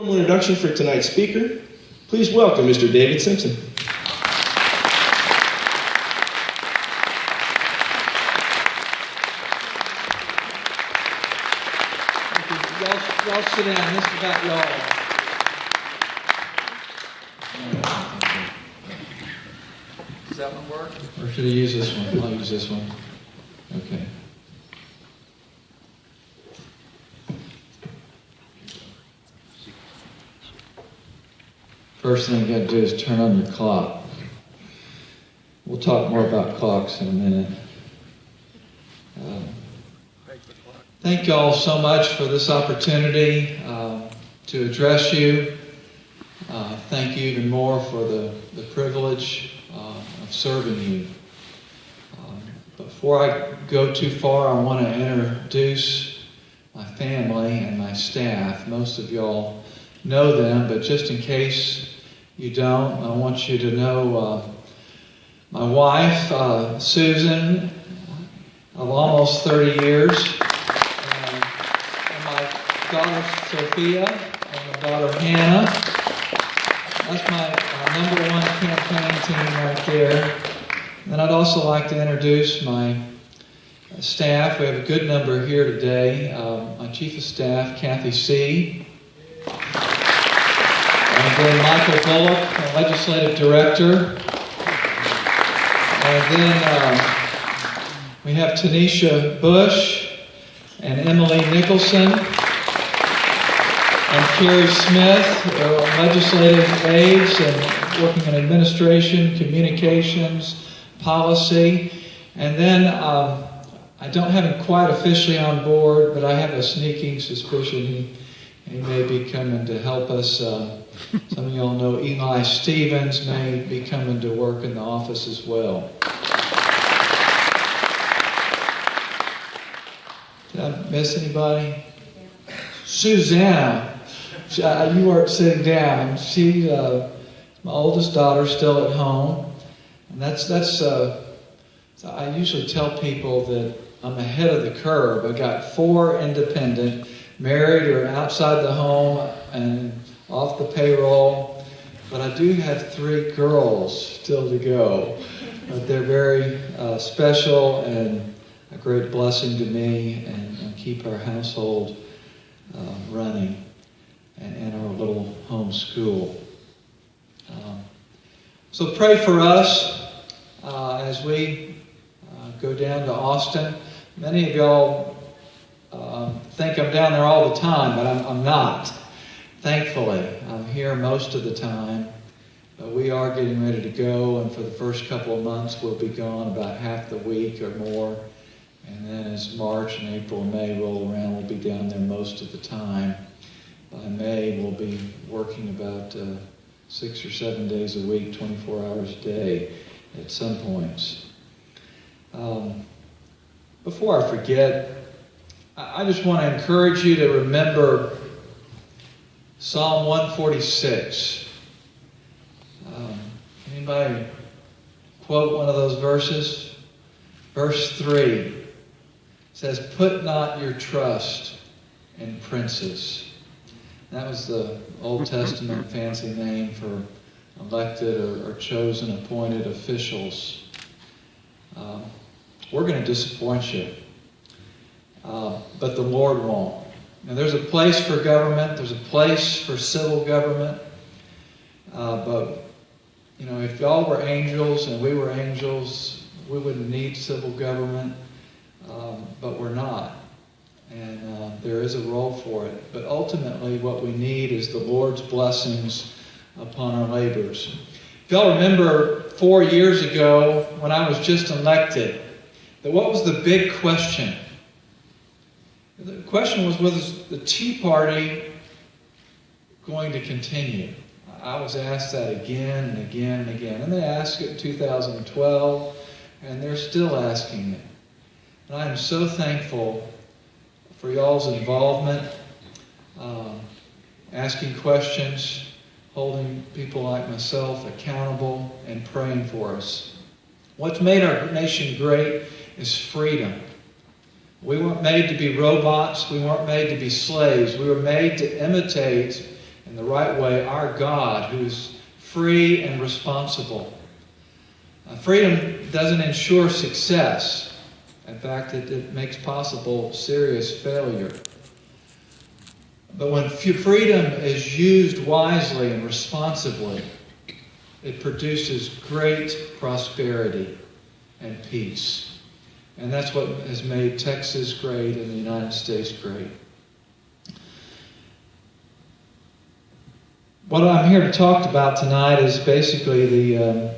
Formal introduction for tonight's speaker. Please welcome Mr. David Simpson. Y'all sit down. This is about y'all. Does that one work? Or should I use this one? I'll use this one. Okay. First thing you got to do is turn on your clock. We'll talk more about clocks in a minute. Thank you all so much for this opportunity to address you. Thank you even more for the privilege of serving you. Before I go too far, I want to introduce my family and my staff. Most of y'all know them, but just in case you don't, I want you to know my wife, Susan, of almost 30 years, and my daughter, Sophia, and my daughter, Hannah. That's my number one campaign team right there. And I'd also like to introduce my staff. We have a good number here today. My Chief of Staff, Kathy C. And then Michael Bullock, the Legislative Director. And then we have Tanisha Bush and Emily Nicholson and Carrie Smith, legislative aides and working in administration, communications, policy. And then I don't have him quite officially on board, but I have a sneaking suspicion he may be coming to help us. Some of y'all know Eli Stevens may be coming to work in the office as well. Did I miss anybody? Susanna. You weren't sitting down. She's my oldest daughter, still at home. And I usually tell people that I'm ahead of the curve. I got 4 independent, married or outside the home and off the payroll. But I do have 3 girls still to go. But they're very special and a great blessing to me and keep our household running and our little home school. So pray for us as we go down to Austin. Many of y'all think I'm down there all the time, but I'm not. Thankfully, I'm here most of the time. But we are getting ready to go, and for the first couple of months, we'll be gone about half the week or more. And then as March and April and May roll around, we'll be down there most of the time. By May, we'll be working about 6 or 7 days a week, 24 hours a day at some points. Before I forget, I just want to encourage you to remember Psalm 146. Anybody quote one of those verses? Verse 3 says, "Put not your trust in princes." That was the Old Testament fancy name for elected or chosen, appointed officials. We're going to disappoint you, but the Lord won't. Now, there's a place for government. There's a place for civil government. But, if y'all were angels and we were angels, we wouldn't need civil government. But we're not. And there is a role for it. But ultimately, what we need is the Lord's blessings upon our labors. If y'all remember 4 years ago when I was just elected, that what was the big question? The question was the Tea Party going to continue? I was asked that again and again and again. And they asked it in 2012, and they're still asking it. And I am so thankful for y'all's involvement, asking questions, holding people like myself accountable, and praying for us. What's made our nation great is freedom. We weren't made to be robots. We weren't made to be slaves. We were made to imitate in the right way our God, who is free and responsible. Freedom doesn't ensure success. In fact, it makes possible serious failure. But when freedom is used wisely and responsibly, it produces great prosperity and peace. And that's what has made Texas great and the United States great. What I'm here to talk about tonight is basically the